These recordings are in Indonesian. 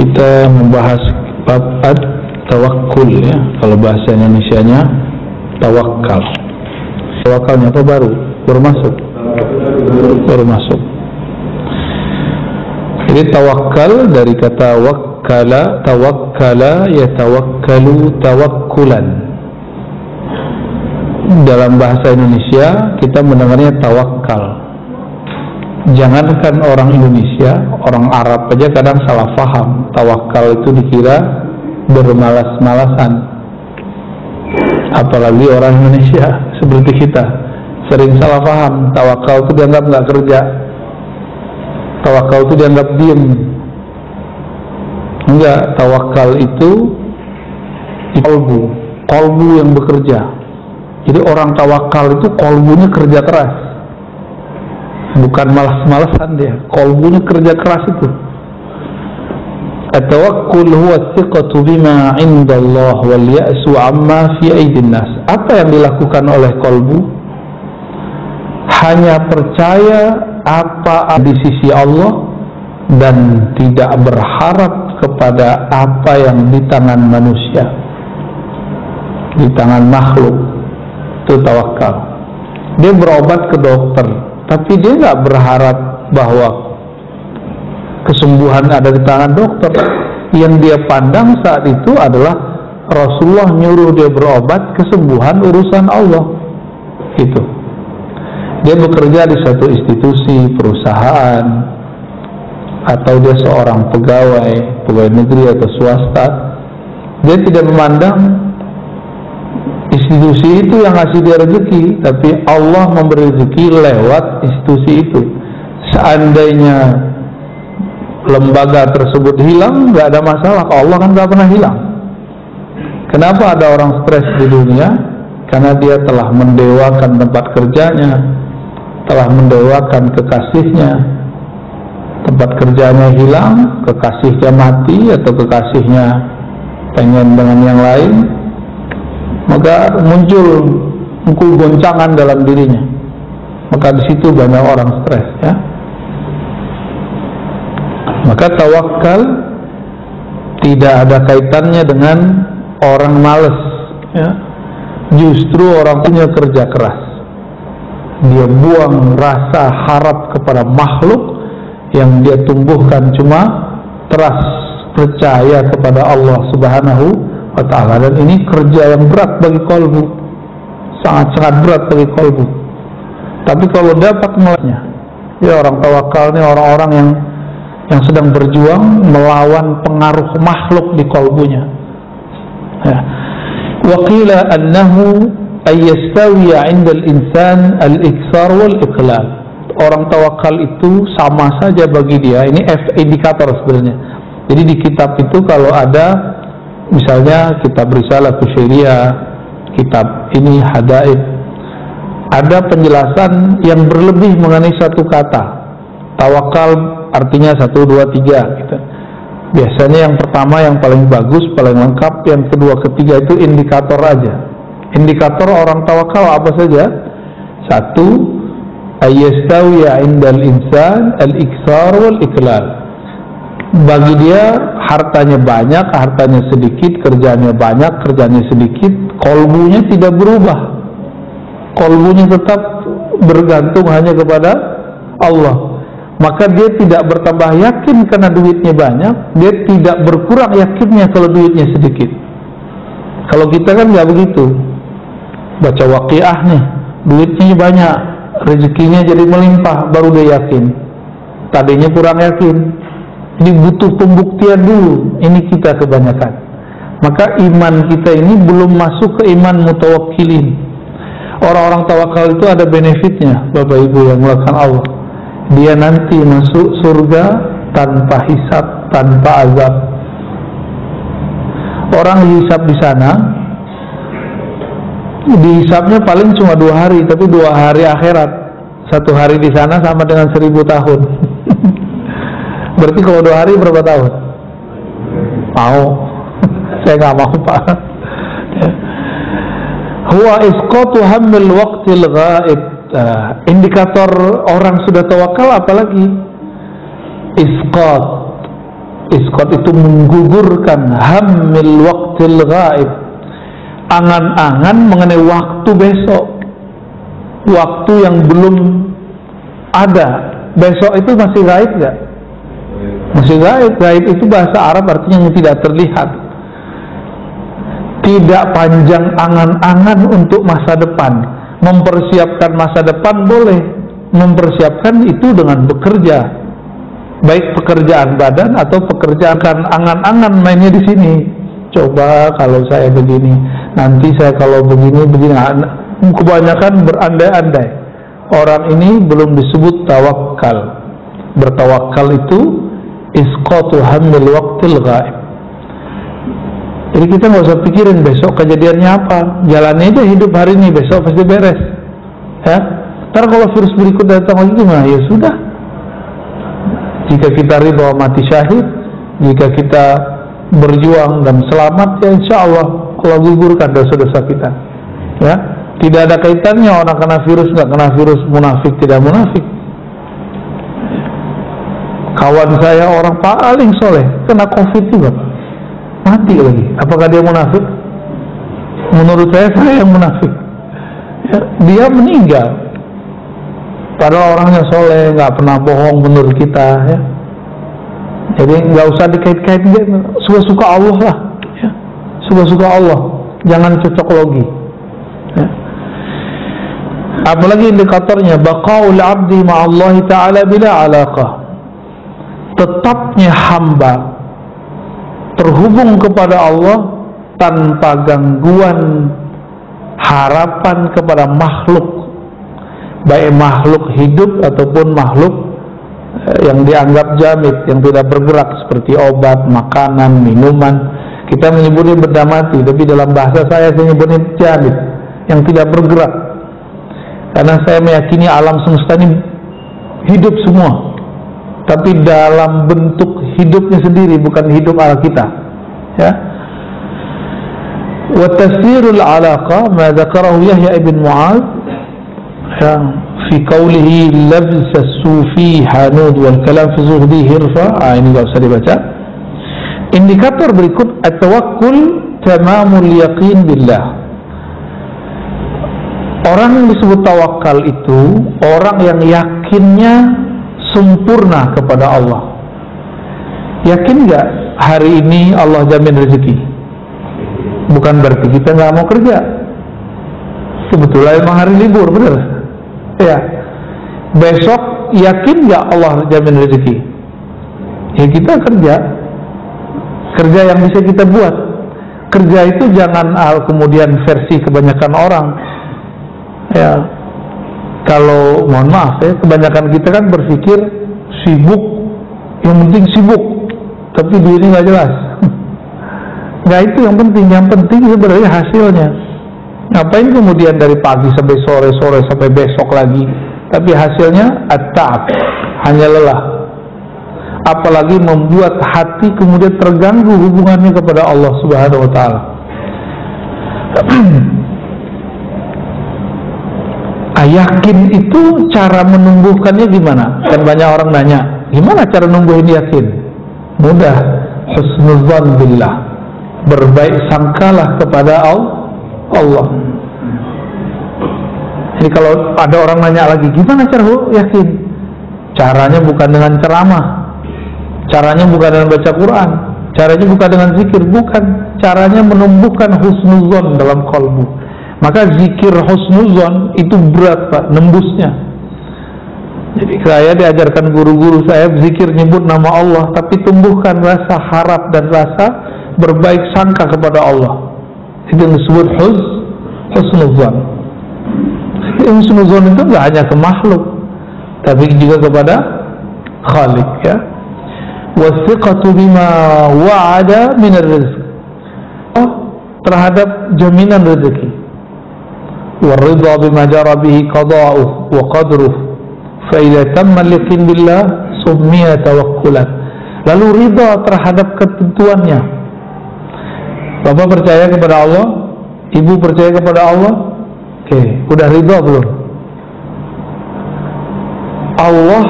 Kita membahas bab tawakkul ya. Kalau bahasa Indonesianya tawakal. Tawakalnya apa baru masuk. Jadi tawakal dari kata tawakkala yatawakkalu tawakkulan. Dalam bahasa Indonesia kita mendengarnya tawakal. Jangankan orang Indonesia, orang Arab aja kadang salah paham. Tawakal itu dikira bermalas-malasan. Apalagi orang Indonesia seperti kita, sering salah paham. Tawakal itu dianggap nggak kerja. Tawakal itu dianggap diem. Enggak, tawakal itu kolbu yang bekerja. Jadi orang tawakal itu kolbunya kerja keras, bukan malas-malasan dia. Kolbunya kerja keras itu. At-tawakkul huwa thiqatu bima 'inda Allah wal ya'su 'amma fi aydin nas. Apa yang dilakukan oleh kolbu? Hanya percaya apa di sisi Allah dan tidak berharap kepada apa yang di tangan manusia, di tangan makhluk. Itu tawakal. Dia berobat ke dokter, tapi dia nggak berharap bahwa kesembuhan ada di tangan dokter. Yang dia pandang saat itu adalah Rasulullah nyuruh dia berobat, kesembuhan urusan Allah. Gitu. Dia bekerja di suatu institusi, perusahaan, atau dia seorang pegawai negeri atau swasta. Dia tidak memandang institusi itu yang ngasih dia rezeki, tapi Allah memberi rezeki lewat institusi itu. Seandainya lembaga tersebut hilang, nggak ada masalah. Allah kan nggak pernah hilang. Kenapa ada orang stres di dunia? Karena dia telah mendewakan tempat kerjanya, telah mendewakan kekasihnya. Tempat kerjanya hilang, kekasihnya mati, atau kekasihnya pengen dengan yang lain, maka muncul goncangan dalam dirinya. Maka di situ banyak orang stres ya. Maka tawakal tidak ada kaitannya dengan orang malas ya. Justru orang punya kerja keras. Dia buang rasa harap kepada makhluk, yang dia tumbuhkan cuma trust, percaya kepada Allah Subhanahu wa ta'ala. Dan ini kerja yang berat bagi kolbu, sangat-sangat berat bagi kolbu. Tapi kalau dapat melihatnya, ya orang tawakal ini orang-orang yang sedang berjuang melawan pengaruh makhluk di kolbunya ya. Wa qila annahu ayyastawiya 'inda al-insan al-iksar wal-iqlal. Orang tawakal itu sama saja bagi dia. Ini indikator sebenarnya. Jadi di kitab itu kalau ada misalnya kitab Risalah Kusyairiyah, kitab ini Hadaib, ada penjelasan yang berlebih mengenai satu kata. Tawakal artinya 1, 2, 3 gitu. Biasanya yang pertama yang paling bagus, paling lengkap, yang kedua, ketiga itu indikator aja. Indikator orang tawakal apa saja? 1, ayyastawiya 'indal insan al-iksar wal iqlal. Bagi dia hartanya banyak, hartanya sedikit, kerjanya banyak, kerjanya sedikit, kolbunya tidak berubah. Kolbunya tetap bergantung hanya kepada Allah. Maka dia tidak bertambah yakin karena duitnya banyak, dia tidak berkurang yakinnya kalau duitnya sedikit. Kalau kita kan nggak begitu. Baca Waqiah nih, duitnya banyak, rezekinya jadi melimpah, baru dia yakin. Tadinya kurang yakin. Jadi butuh pembuktian dulu. Ini kita kebanyakan. Maka iman kita ini belum masuk ke iman mutawakkilin. Orang-orang tawakal itu ada benefitnya, Bapak Ibu yang melakukan Allah. Dia nanti masuk surga tanpa hisab, tanpa azab. Orang hisab di sana, dihisabnya paling cuma 2 hari, tapi 2 hari akhirat. 1 hari di sana sama dengan 1000 tahun. Berarti kalau 2 hari berapa tahun? Mau? Saya nggak mau, Pak. Huwa isqatu hammil waqtil ghaib. Indikator orang sudah tawakal apalagi? Isqat, Isqat itu menggugurkan hammil waqtil ghaib, angan-angan mengenai waktu besok, waktu yang belum ada. Besok itu masih gaib gak? Masih gaib. Gaib itu bahasa Arab artinya yang tidak terlihat. Tidak panjang angan-angan untuk masa depan. Mempersiapkan masa depan boleh, mempersiapkan itu dengan bekerja, baik pekerjaan badan atau pekerjaan angan-angan mainnya di sini. Coba kalau saya begini, nanti saya kalau begini. Kebanyakan berandai-andai. Orang ini belum disebut tawakal. Bertawakal itu isqatu hammil waqtil ghaib. Jadi kita nggak usah pikirin besok kejadiannya apa, jalani aja hidup hari ini, besok pasti beres. Ya, ntar kalau virus berikut datang lagi gimana? Ya sudah. Jika kita ridha mati syahid, jika kita berjuang dan selamat, ya insya Allah Allah gugurkan dosa-dosa kita. Ya, tidak ada kaitannya orang kena virus nggak kena virus, munafik tidak munafik. Kawan saya orang paling soleh kena COVID juga, mati lagi. Apakah dia munafik? Menurut saya yang munafik. Ya, dia meninggal. Padahal orangnya soleh, nggak pernah bohong menurut kita. Ya. Jadi nggak usah dikait-kait, suka-suka Allah lah. Ya. Suka-suka Allah, jangan cocok logi. Ya. Apalagi indikatornya baqaul abdi ma'allahi ta'ala bila alaqah, tetapnya hamba terhubung kepada Allah tanpa gangguan harapan kepada makhluk, baik makhluk hidup ataupun makhluk yang dianggap jamid, yang tidak bergerak seperti obat, makanan, minuman. Kita menyebutnya benda mati, tapi dalam bahasa saya menyebutnya jamid, yang tidak bergerak. Karena saya meyakini alam semesta ini hidup semua, tapi dalam bentuk hidupnya sendiri, bukan hidup ala kita. Ya. Wa tasirul alaqa ma dzakarahu Yahya ibn Mu'adz fi qawlihi labs as-sufi hanud wal kalam fi zuhdi hirfa. Ini enggak usah dibaca. Indikator berikut at-tawakkul tamamul yaqin billah. Orang yang disebut tawakal itu orang yang yakinnya sempurna kepada Allah. Yakin nggak hari ini Allah jamin rezeki? Bukan berarti kita nggak mau kerja. Sebetulnya emang hari libur, bener? Ya. Besok yakin nggak Allah jamin rezeki? Ya kita kerja. Kerja yang bisa kita buat. Kerja itu jangan kemudian versi kebanyakan orang. Ya, kalau mohon maaf ya, kebanyakan kita kan berpikir sibuk, yang penting sibuk, tapi diri nggak jelas. Nggak itu yang penting. Yang penting sebenarnya hasilnya. Ngapain kemudian dari pagi sampai sore, sore sampai besok lagi, tapi hasilnya at-ta'ab, hanya lelah. Apalagi membuat hati kemudian terganggu hubungannya kepada Allah Subhanahu Wa Taala. Yakin itu cara menumbuhkannya gimana? Kan banyak orang nanya, gimana cara numbuhin yakin? Mudah, husnudzan billah, berbaik sangkalah kepada Allah. Jadi kalau ada orang nanya lagi, gimana cara yakin? Caranya bukan dengan ceramah, caranya bukan dengan baca Quran, caranya bukan dengan zikir, bukan. Caranya menumbuhkan husnudzan dalam qalbu. Maka zikir husnuzon itu berat Pak, nembusnya. Jadi saya diajarkan guru-guru saya zikir nyebut nama Allah, tapi tumbuhkan rasa harap dan rasa berbaik sangka kepada Allah. Itu yang disebut husnuzon. Husnuzon itu nggak hanya ke makhluk, tapi juga kepada Khalik. Ya. Wasiqatu bima wa'ada min ar-rizq. Terhadap jaminan rezeki. والرضا بما جرى به قضاؤه وقدره فإذا تم اليقين بالله سمي توكلا. Lalu ridha terhadap ketentuannya. Bapak percaya kepada Allah, ibu percaya kepada Allah. Oke, udah ridha belum? Allah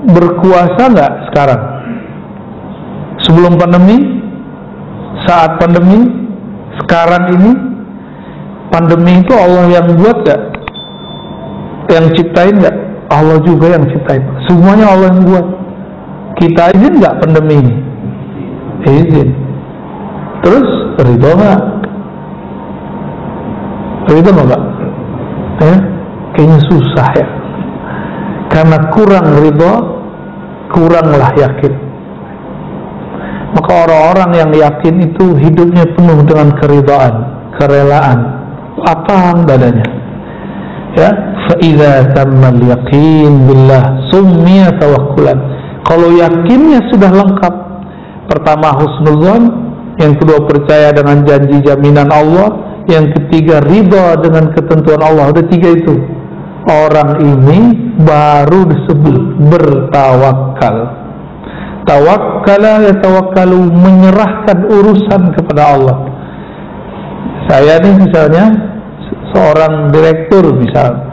berkuasa nggak sekarang? Sebelum pandemi, saat pandemi, sekarang ini. Pandemi itu Allah yang buat gak? Yang ciptain gak? Allah juga yang ciptain. Semuanya Allah yang buat. Kita izin gak pandemi ini? Izin. Terus ridho gak? Ridho gak? Kayaknya susah ya. Karena kurang ridho, kuranglah yakin. Maka orang-orang yang yakin itu hidupnya penuh dengan keridhaan, kerelaan, lapang dadanya. Ya, fa idza tammal yaqin billah summiya tawakkulan. Kalau yakinnya sudah lengkap, pertama husnudzon, yang kedua percaya dengan janji jaminan Allah, yang ketiga ridha dengan ketentuan Allah. Ada tiga itu. Orang ini baru disebut bertawakal. Tawakkala yatawakkalu, menyerahkan urusan kepada Allah. Saya nih misalnya seorang direktur, misal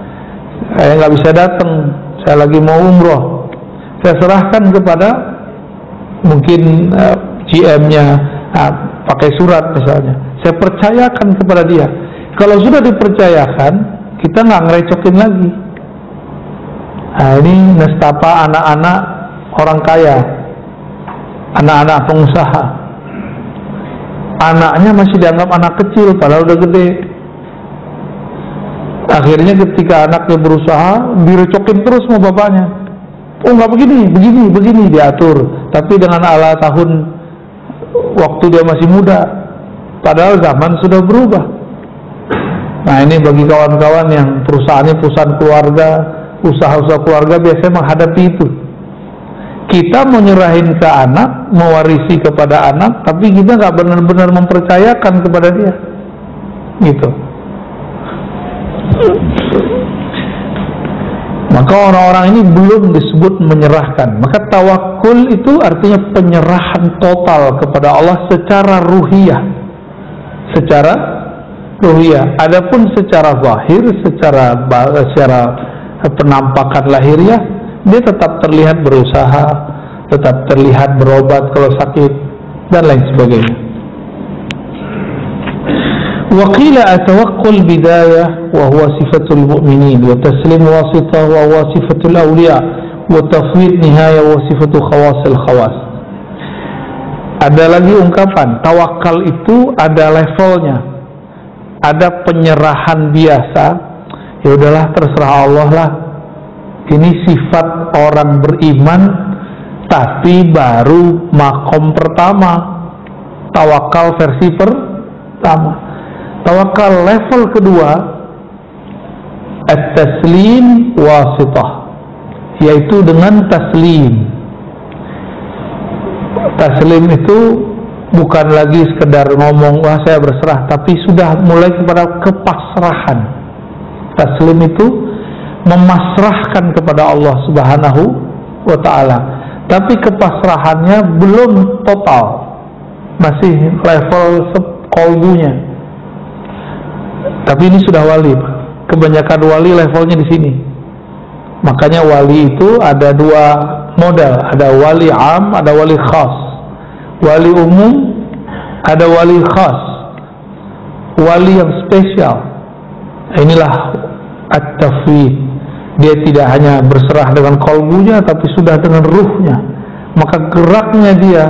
saya nggak bisa datang, saya lagi mau umroh, saya serahkan kepada mungkin GM-nya, pakai surat misalnya, saya percayakan kepada dia. Kalau sudah dipercayakan, kita nggak ngerecokin lagi. Nah, ini nestapa anak-anak orang kaya, anak-anak pengusaha. Anaknya masih dianggap anak kecil padahal udah gede. Akhirnya ketika anaknya berusaha, direcokin terus sama bapaknya. Oh nggak begini diatur. Tapi dengan ala tahun waktu dia masih muda, padahal zaman sudah berubah. Nah ini bagi kawan-kawan yang perusahaannya perusahaan keluarga, usaha-usaha keluarga biasanya menghadapi itu. Kita mau nyerahin ke anak, mewarisi kepada anak, tapi kita nggak benar-benar mempercayakan kepada dia, gitu. Maka orang-orang ini belum disebut menyerahkan. Maka tawakul itu artinya penyerahan total kepada Allah secara ruhiyah, secara ruhiyah. Adapun secara zahir, secara penampakan lahiriah, dia tetap terlihat berusaha, tetap terlihat berobat kalau sakit, dan lain sebagainya. Wa qila atawakkul bidayah wa huwa sifatul mu'minin, wa taslim wasitah wa huwa sifatul awliya, wa tafwid nihaya wa sifatul khawasil khawas. Ada lagi ungkapan tawakal itu ada levelnya. Ada penyerahan biasa, ya udahlah terserah Allah lah. Ini sifat orang beriman, tapi baru makom pertama, tawakal versi pertama. Tawakal level kedua, at-taslim wasitah, yaitu dengan taslim. Taslim itu bukan lagi sekedar ngomong wah saya berserah, tapi sudah mulai kepada kepasrahan. Taslim itu memasrahkan kepada Allah Subhanahu wa ta'ala, tapi kepasrahannya belum total, masih level kolbunya. Tapi ini sudah wali, kebanyakan wali levelnya di sini. Makanya wali itu ada dua model, ada wali am, ada wali khas. Wali umum, ada wali khas, wali yang spesial. Inilah at-tafwid. Dia tidak hanya berserah dengan kolbunya, tapi sudah dengan ruhnya. Maka geraknya dia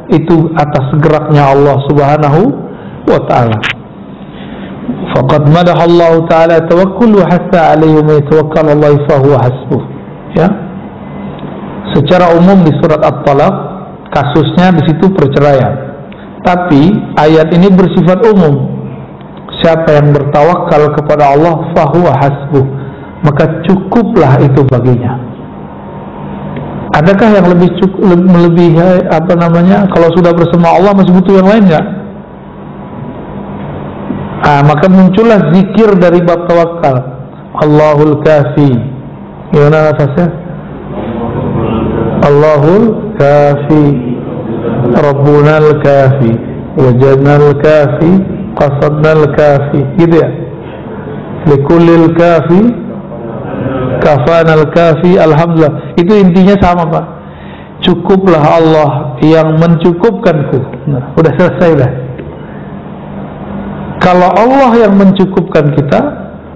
itu atas geraknya Allah Subhanahu wa ta'ala. Faqad madaha Allah ta'ala tawakkul wa hatta alayhi man yatawakkal Allah fa huwa hasbuh. Ya. Secara umum di surat At-Talaq kasusnya di situ perceraian. Tapi ayat ini bersifat umum. Siapa yang bertawakal kepada Allah fa huwa hasbuh, maka cukuplah itu baginya. Adakah yang lebih melebihi kalau sudah bersama Allah masih butuh yang lain enggak? Maka muncullah zikir dari bab tawakal. Allahul kafi. Gimana nafasnya? Allahul kafi, Rabbunal kafi, wajadnal kafi, qasadnal kafi. Gitu ya. Likullil kafi, kafanal kafi. Alhamdulillah. Itu intinya sama Pak. cukuplah Allah yang mencukupkanku. Nah, udah selesai dah. Kalau Allah yang mencukupkan kita,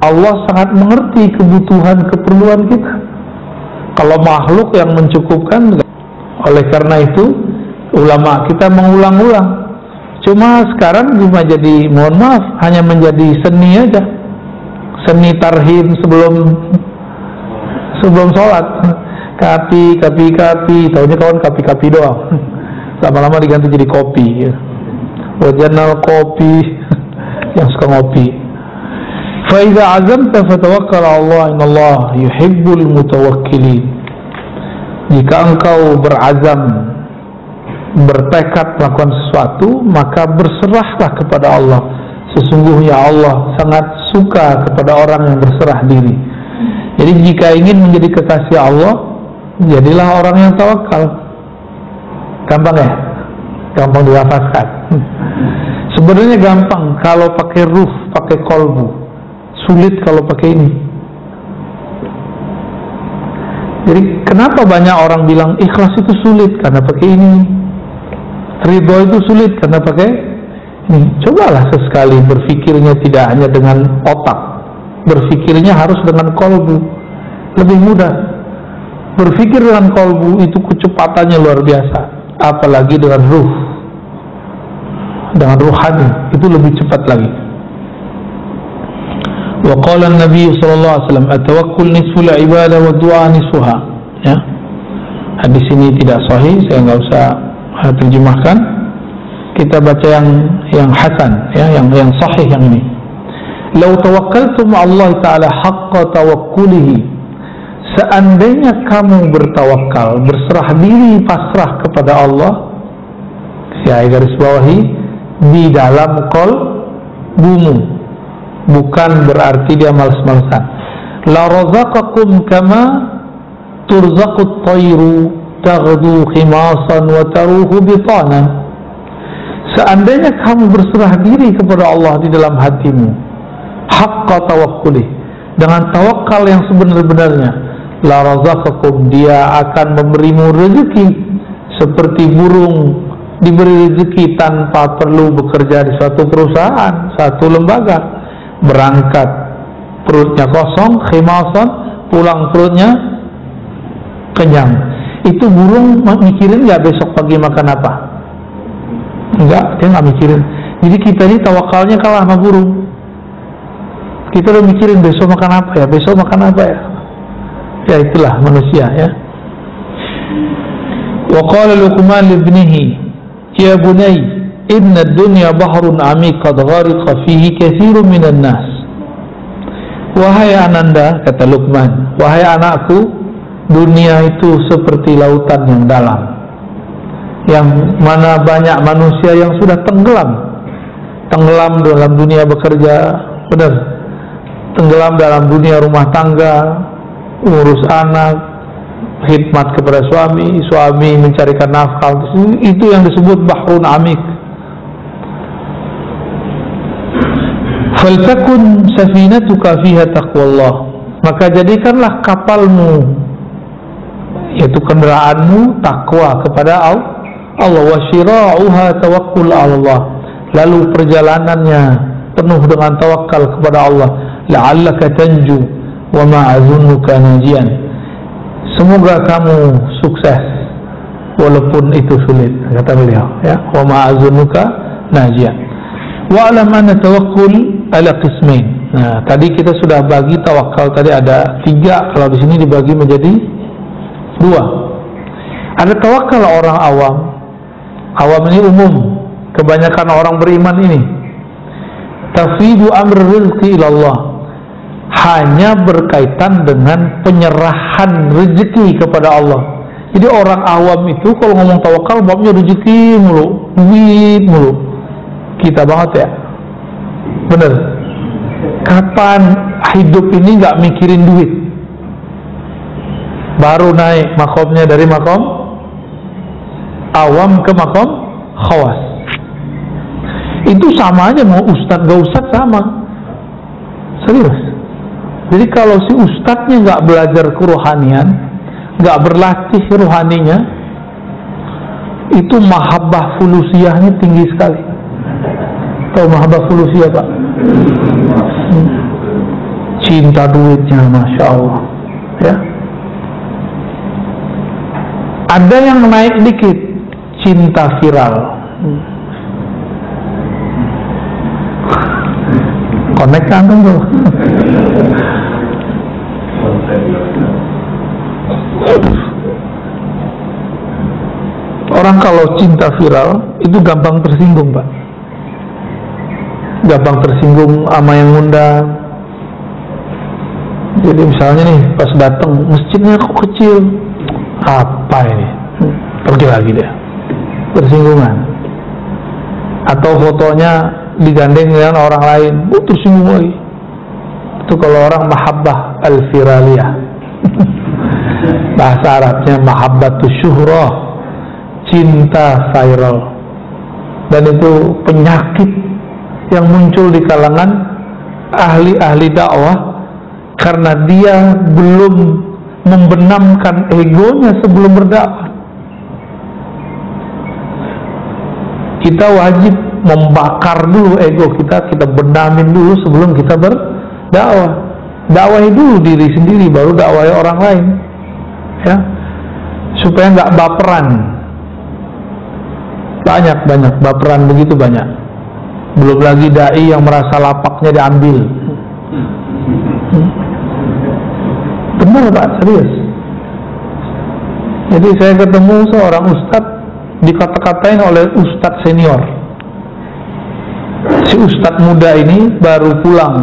Allah sangat mengerti kebutuhan keperluan kita. Kalau makhluk yang mencukupkan, oleh karena itu ulama kita mengulang-ulang. Cuma sekarang cuma jadi, mohon maaf, hanya menjadi seni aja, seni tarhim sebelum sholat. Kapi, tahunya kawan kapi doang. Lama-lama diganti jadi kopi. Wajanal kopi, yang suka ngopi. Fa idza azamta fatawakkal 'ala Allah, innallaha yuhibbul mutawakkilin. Jika engkau berazam, bertekad melakukan sesuatu, maka berserahlah kepada Allah. Sesungguhnya Allah sangat suka kepada orang yang berserah diri. Jadi jika ingin menjadi kekasih Allah, jadilah orang yang tawakal. Gampang ya? Gampang dilafazkan. Sebenarnya gampang kalau pakai ruh, pakai kolbu. Sulit kalau pakai ini. Jadi kenapa banyak orang bilang ikhlas itu sulit? Karena pakai ini. Ridho itu sulit karena pakai ini. Cobalah sesekali berfikirnya tidak hanya dengan otak, berfikirnya harus dengan kolbu, lebih mudah. Berfikir dengan kolbu itu kecepatannya luar biasa, apalagi dengan ruh, dengan ruhani itu lebih cepat lagi. Wa qala an-nabiy sallallahu alaihi wasallam, at-tawakkul nisful ibadah wa du'a nisfuha. Ya. Hadis ini tidak sahih, saya enggak usah terjemahkan. Kita baca yang hasan, ya, yang sahih yang ini. Lau tawakkaltum Allah Ta'ala haqqa tawakkulihi, seandainya kamu bertawakal, berserah diri, pasrah kepada Allah, saya garis bawahi, di dalam qalbumu, bukan berarti dia malas-malasan. La razaqakum kama turzaqut tayru taghdu khimasan wa taruhu bitana. Seandainya kamu berserah diri kepada Allah di dalam hatimu, haqqa tawakkuli, dengan tawakal yang sebenar-benarnya, la razaqakum, dia akan memberimu rezeki seperti burung diberi rezeki tanpa perlu bekerja di suatu perusahaan, satu lembaga. Berangkat perutnya kosong, khimasan, pulang perutnya kenyang. Itu burung mikirin nggak besok pagi makan apa? Enggak, dia nggak mikirin. Jadi kita ini tawakalnya kalah sama burung. Kita udah mikirin besok makan apa ya, besok makan apa ya. Ya itulah manusia ya. Wa qala Luqman li ibnihi, ya bunay, inna ad-dunya bahrun 'amiq qad ghariqa fihi katsirun minan nas. Wahai ananda, kata Luqman, wahai anakku, dunia itu seperti lautan yang dalam, yang mana banyak manusia yang sudah tenggelam dalam dunia bekerja, benar, tenggelam dalam dunia rumah tangga, urus anak, khidmat kepada suami mencarikan nafkah. Itu yang disebut bahrun amik. Faltakun safinatuka fiha taqwallah, maka jadikanlah kapalmu, yaitu kendaraanmu, takwa kepada Allah. Wa syira'uha tawakkul Allah, lalu perjalanannya penuh dengan tawakal kepada Allah. La'allaka tanju wa ma'azunnuka najian, semoga kamu sukses walaupun itu sulit, kata beliau ya. Wa ma'azunnuka najian. Wa alam anna tawakkul ala qismain. Nah, tadi kita sudah bagi tawakal tadi ada 3, kalau di sini dibagi menjadi 2. Ada tawakal orang awam. Awam ini umum, kebanyakan orang beriman ini. Tafidu amr rizqi ilallah, hanya berkaitan dengan penyerahan rezeki kepada Allah. Jadi orang awam itu kalau ngomong tawakal babnya rezeki mulu, duit mulu. Kita banget ya, bener. Kapan hidup ini nggak mikirin duit? Baru naik makomnya dari makom awam ke makom khawas. Itu sama aja, mau ustadz gak ustadz sama, serius. Jadi kalau si ustadznya nggak belajar kerohanian, nggak berlatih rohaninya, itu mahabbah fulusiyahnya tinggi sekali. Tahu mahabbah fulusiyah, Pak? Cinta duitnya, Masya Allah, ya. Ada yang naik dikit, cinta viral. Connect kan tuh. Orang kalau cinta viral itu gampang tersinggung, Pak. Gampang tersinggung sama yang ngundang. Jadi misalnya nih, pas datang masjidnya kok kecil, apa ini? Pergi lagi dia, tersinggungan. Atau fotonya digandeng dengan orang lain, tersinggung lagi. Itu kalau orang mahabbah al-firaliyah. Bahasa Arabnya mahabbatus syuhrah, cinta viral. Dan itu penyakit yang muncul di kalangan ahli-ahli dakwah, karena dia belum membenamkan egonya sebelum berdakwah. Kita wajib membakar dulu ego kita, kita benamin dulu sebelum kita berdakwah. Dakwahi dulu diri sendiri, baru dakwahi orang lain, ya, supaya nggak baperan. Banyak baperan, begitu banyak. Belum lagi dai yang merasa lapaknya diambil. Benar, Pak, serius. Jadi saya ketemu seorang ustadz, dikata-katain oleh ustadz senior. Si ustadz muda ini baru pulang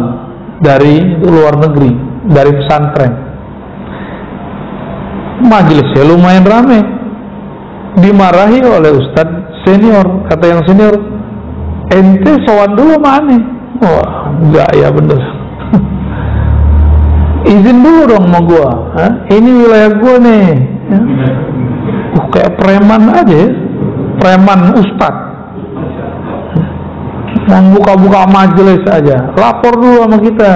dari luar negeri, dari pesantren. Majelisnya lumayan ramai. Dimarahi oleh ustadz senior. Kata yang senior, ente sowan dulu mana? Wah, enggak ya, bener. Izin dulu dong sama gua. Hah? Ini wilayah gua nih, ya. Kayak preman aja ya. Preman ustad. Membuka-buka majelis aja, lapor dulu sama kita.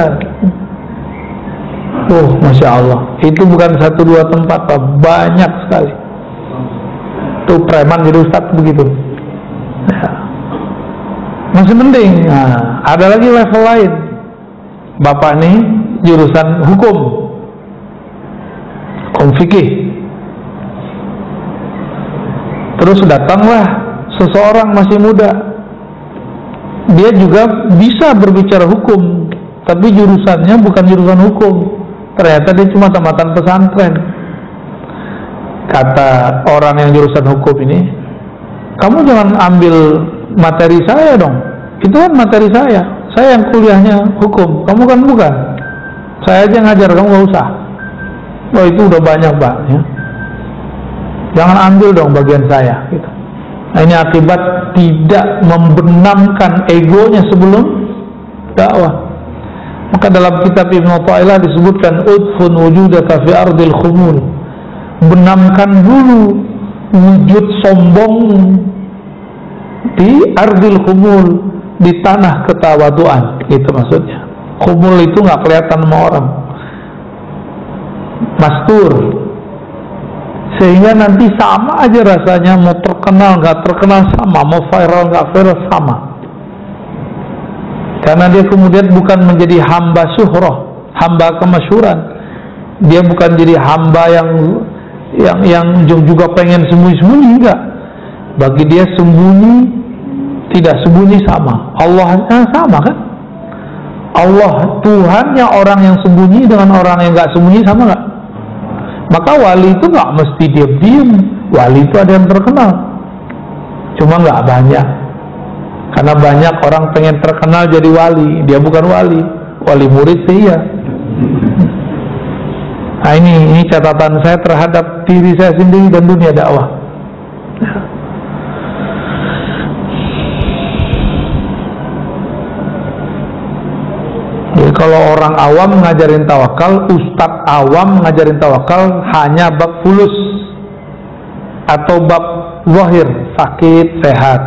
Masya Allah. Itu bukan 1-2 tempat, Pak. Banyak sekali. Tuh preman jadi ustad begitu, ya. Masih mending. Nah, ada lagi level lain. Bapak nih jurusan hukum fikih. Terus datanglah seseorang masih muda, dia juga bisa berbicara hukum, tapi jurusannya bukan jurusan hukum. Ternyata dia cuma tamatan pesantren. Kata orang yang jurusan hukum ini, kamu jangan ambil materi saya dong, itu kan materi saya yang kuliahnya hukum, kamu kan bukan. Saya aja ngajar, kamu gak usah. Wah, itu udah banyak, Pak, ya. Jangan ambil dong bagian saya, gitu. Nah, ini akibat tidak membenamkan egonya sebelum dakwah. Maka dalam kitab Ibnu Athaillah disebutkan udfun wujudaka fi ardil khumul. Benamkan dulu wujud sombong di ardil khumul, di tanah ketawaduan, itu maksudnya. Khumul itu nggak kelihatan sama orang, mastur, sehingga nanti sama aja rasanya, mau terkenal nggak terkenal sama, mau viral nggak viral sama. Karena dia kemudian bukan menjadi hamba syuhrah, hamba kemasyhuran. Dia bukan jadi hamba yang juga pengen sembunyi-sembunyi, enggak. Bagi dia sembunyi tidak sembunyi sama. Allah sama kan? Allah Tuhannya orang yang sembunyi dengan orang yang nggak sembunyi sama nggak? Maka wali itu nggak mesti diam-diam. Wali itu ada yang terkenal, cuma nggak banyak. Karena banyak orang pengen terkenal jadi wali, dia bukan wali. Wali murid sih ya. Nah, ini catatan saya terhadap diri saya sendiri dan dunia dakwah. Jadi kalau orang awam ngajarin tawakal, ustadz awam ngajarin tawakal hanya bab fulus atau bab zahir, sakit, sehat,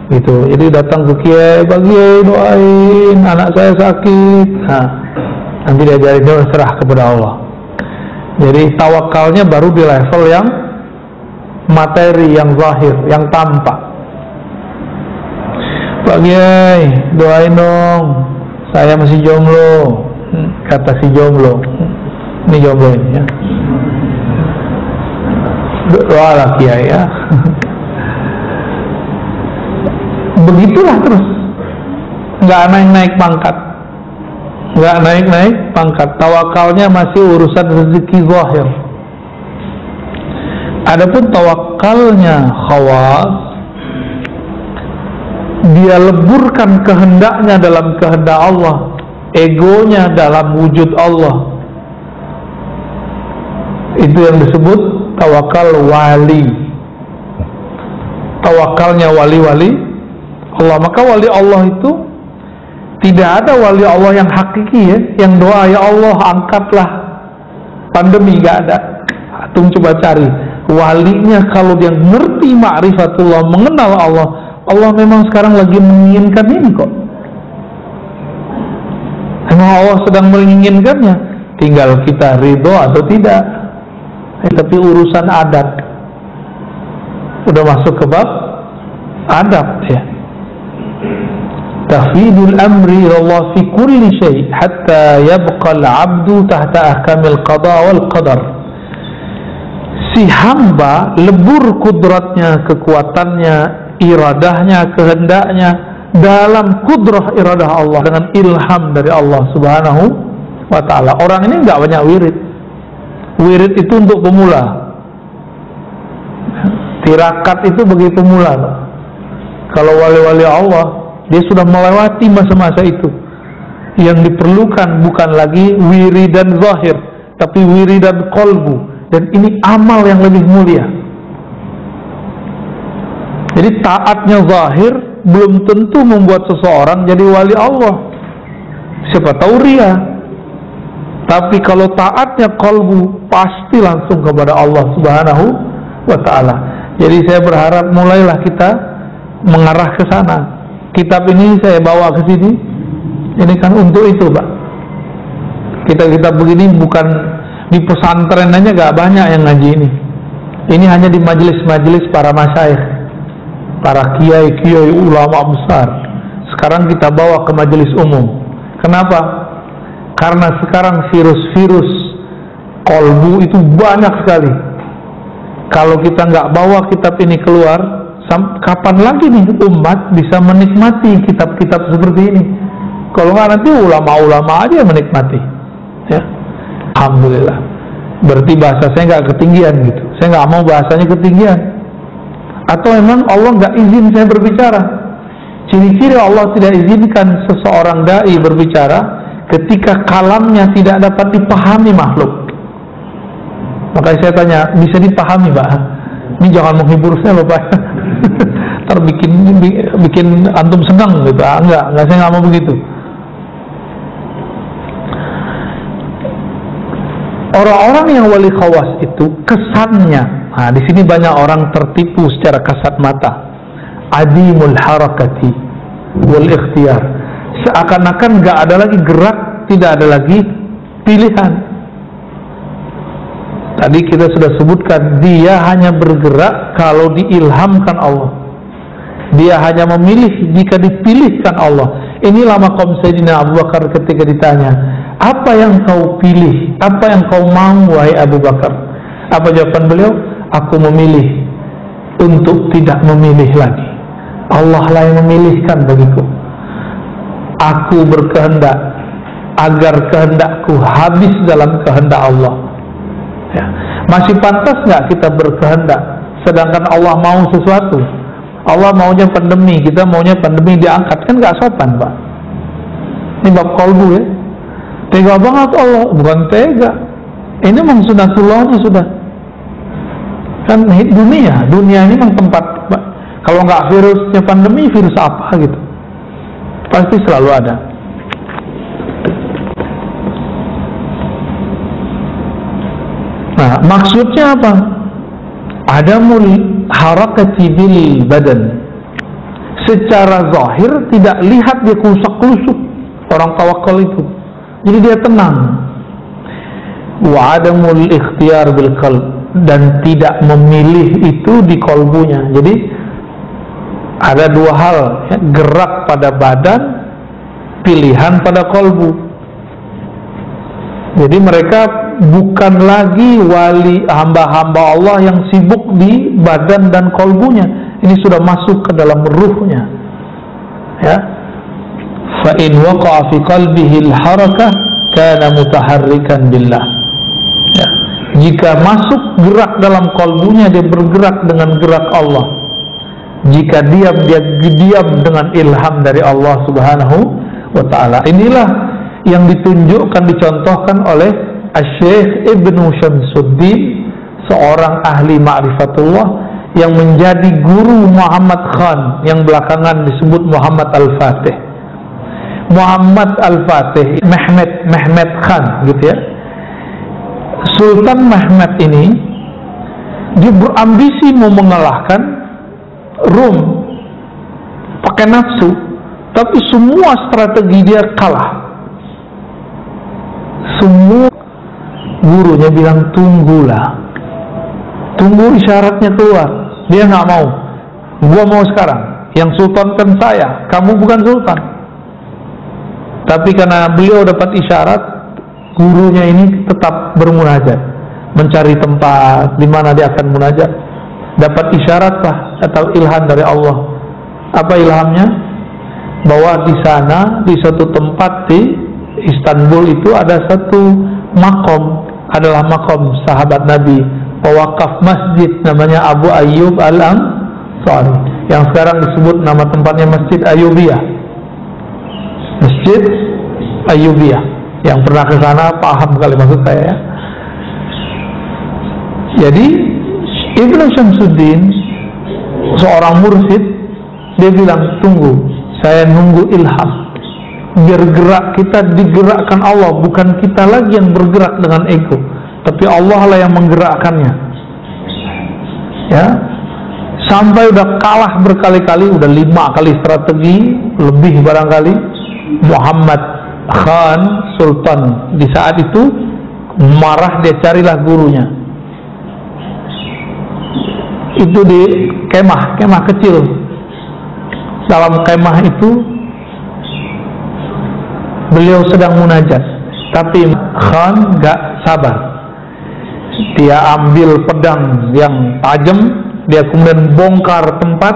gitu. Jadi datang ke kiai, bagi doain anak saya sakit. Nah, nanti diajarin doa, serah kepada Allah. Jadi tawakalnya baru di level yang materi yang zahir, yang tampak. Pak Kiai, doain dong, saya masih jomblo, kata si jomblo. Ini jomblo ini ya. Doalah Kiai ya. Begitulah terus, nggak naik-naik pangkat, nggak naik-naik pangkat. Tawakalnya masih urusan rezeki zahir. Adapun tawakalnya khawas, dia leburkan kehendaknya dalam kehendak Allah, egonya dalam wujud Allah. Itu yang disebut tawakal wali. Tawakalnya wali-wali Allah. Maka wali Allah itu tidak ada wali Allah yang hakiki ya, yang doa ya Allah angkatlah pandemi, gak ada. Atung coba cari walinya, kalau dia ngerti ma'rifatullah, mengenal Allah, Allah memang sekarang lagi menginginkan ini kok. Emang Allah sedang menginginkannya, tinggal kita ridho atau tidak. Tapi urusan adat udah masuk ke bab adab ya. Tafidul amri Allah fi kulli syai' hatta yabqa al-'abdu tahta ahkamil qada wal qadar. Si hamba lebur kudratnya, kekuatannya, iradahnya, kehendaknya dalam kudrah iradah Allah, dengan ilham dari Allah Subhanahu wa ta'ala. Orang ini nggak banyak wirid. Wirid itu untuk pemula. Tirakat itu bagi pemula. Kalau wali-wali Allah, dia sudah melewati masa-masa itu. Yang diperlukan bukan lagi wiridan zahir, tapi wiridan qalbu. Dan ini amal yang lebih mulia. Jadi taatnya zahir belum tentu membuat seseorang jadi wali Allah. Siapa tahu ria. Tapi kalau taatnya qalbu, pasti langsung kepada Allah Subhanahu wa ta'ala. Jadi saya berharap mulailah kita mengarah ke sana. Kitab ini saya bawa ke sini, ini kan untuk itu Pak. Kitab-kitab begini bukan di pesantren aja, gak banyak yang ngaji ini. Ini hanya di majelis-majelis para masyayikh, para kiai-kiai ulama besar. Sekarang kita bawa ke majelis umum. Kenapa? Karena sekarang virus-virus kolbu itu banyak sekali. Kalau kita nggak bawa kitab ini keluar, kapan lagi nih umat bisa menikmati kitab-kitab seperti ini? Kalau nggak nanti ulama-ulama aja yang menikmati. Ya, alhamdulillah. Berarti bahasa saya nggak ketinggian gitu. Saya nggak mau bahasanya ketinggian. Atau memang Allah nggak izin saya berbicara. Ciri-ciri Allah tidak izinkan seseorang dai berbicara ketika kalamnya tidak dapat dipahami makhluk. Makanya saya tanya, bisa dipahami Pak? Ini jangan menghibur saya loh Pak. Ntar bikin antum senang gitu. Enggak, saya nggak mau begitu. Orang-orang yang wali khawas itu kesannya, nah di sini banyak orang tertipu secara kasat mata. Adimul harakati wal ikhtiyar. Seakan-akan nggak ada lagi gerak, tidak ada lagi pilihan. Tadi kita sudah sebutkan, dia hanya bergerak kalau diilhamkan Allah. Dia hanya memilih jika dipilihkan Allah. Inilah maqam Sayyidina Abu Bakar ketika ditanya, apa yang kau pilih? Apa yang kau mau wahai Abu Bakar? Apa jawaban beliau? Aku memilih untuk tidak memilih lagi. Allah lah yang memilihkan bagiku. Aku berkehendak agar kehendakku habis dalam kehendak Allah. Ya. Masih pantas nggak kita berkehendak sedangkan Allah mau sesuatu? Allah maunya pandemi, kita maunya pandemi diangkat, kan nggak sopan Pak. Ini bab kolbu ya. Tega banget Allah, bukan tega. Ini memang sunatullahnya sudah. Kan dunia ini memang tempat Pak. Kalau nggak virusnya pandemi, virus apa gitu? Pasti selalu ada. Nah, maksudnya apa? Adamul harakati bil badan. Secara zahir tidak lihat dia kusak-kusuk orang tawakal itu. Jadi dia tenang. Wa adamul ikhtiyar bil qalb. dan tidak memilih itu di kolbunya. Jadi ada dua hal, ya, gerak pada badan, pilihan pada kolbu. Jadi mereka bukan lagi wali hamba-hamba Allah yang sibuk di badan dan kolbunya. Ini sudah masuk ke dalam ruhnya. Ya. Fa in waqa'a fi qalbihi al-harakah kana mutaharrikan billah. Ya. Jika masuk gerak dalam kolbunya, dia bergerak dengan gerak Allah. Jika diam, dia diam dengan ilham dari Allah Subhanahu wa ta'ala. Inilah yang ditunjukkan, dicontohkan oleh Asy-Syaikh Ibnu Syamsuddin, seorang ahli ma'rifatullah yang menjadi guru Muhammad Khan yang belakangan disebut Muhammad Al-Fatih. Muhammad Al-Fatih, Mehmet Khan gitu ya. Sultan Mehmet ini dia berambisi mau mengalahkan Rum pakai nafsu, tapi semua strategi dia kalah. Semua gurunya bilang tunggulah, tunggu isyaratnya keluar. Dia nggak mau. Gua mau sekarang. Yang sultan kan saya, kamu bukan sultan. Tapi karena beliau dapat isyarat, gurunya ini tetap bermunajat, mencari tempat di mana dia akan munajat. Dapat isyarat lah atau ilham dari Allah. Apa ilhamnya? Bahwa di sana, di suatu tempat di Istanbul itu ada satu makom, adalah makom sahabat Nabi, pewakaf masjid namanya Abu Ayyub Al-Ansari, yang sekarang disebut nama tempatnya Masjid Ayyubiyah. Masjid Ayyubiyah. Yang pernah ke sana paham kali maksud saya ya. Jadi Ibnu Syamsuddin, seorang mursyid, dia bilang tunggu, saya nunggu ilham. Biar gerak kita digerakkan Allah, bukan kita lagi yang bergerak dengan ego, tapi Allah lah yang menggerakkannya. Ya, sampai udah kalah berkali-kali, udah 5 kali strategi lebih barangkali. Muhammad Khan Sultan di saat itu marah, dia carilah gurunya. Itu di kemah kecil. Dalam kemah itu beliau sedang munajat, tapi Khan gak sabar. Dia ambil pedang yang tajam, dia kemudian bongkar tempat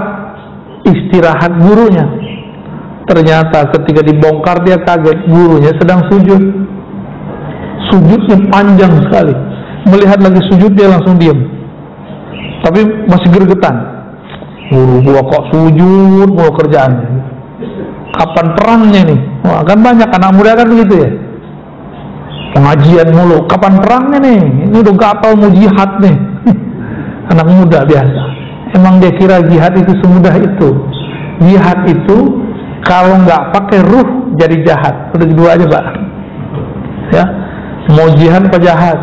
istirahat gurunya. Ternyata ketika dibongkar dia kaget, gurunya sedang sujud. Sujudnya panjang sekali. Melihat lagi sujud dia langsung diam, tapi masih gergetan. Guru gua kok sujud mulu kerjaannya. Kapan perangnya nih? Wah, kan banyak anak muda kan begitu ya. Pengajian mulu, kapan perangnya nih? Ini udah gatal mau jihad nih. Anak muda biasa. Emang dia kira jihad itu semudah itu? Jihad itu kalau nggak pakai ruh jadi jahat. Udah dua aja Pak. Ya, mau jihad apa jahat?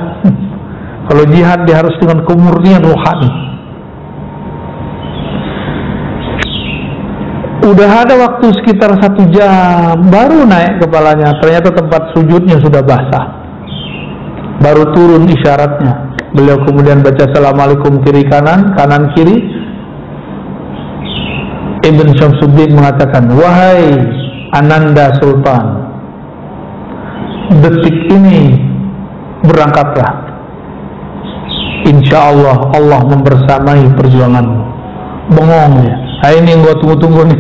Kalau jihad dia harus dengan kemurnian rohani. Udah ada waktu sekitar 1 jam, baru naik kepalanya. Ternyata tempat sujudnya sudah basah. Baru turun isyaratnya. Beliau kemudian baca Assalamualaikum kiri kanan, kanan kiri. Ibn Syamsuddin mengatakan, wahai Ananda Sultan, detik ini berangkatlah. Insya Allah Allah membersamai perjuanganmu. Bengong ya. Nah, ini yang gua tunggu-tunggu nih.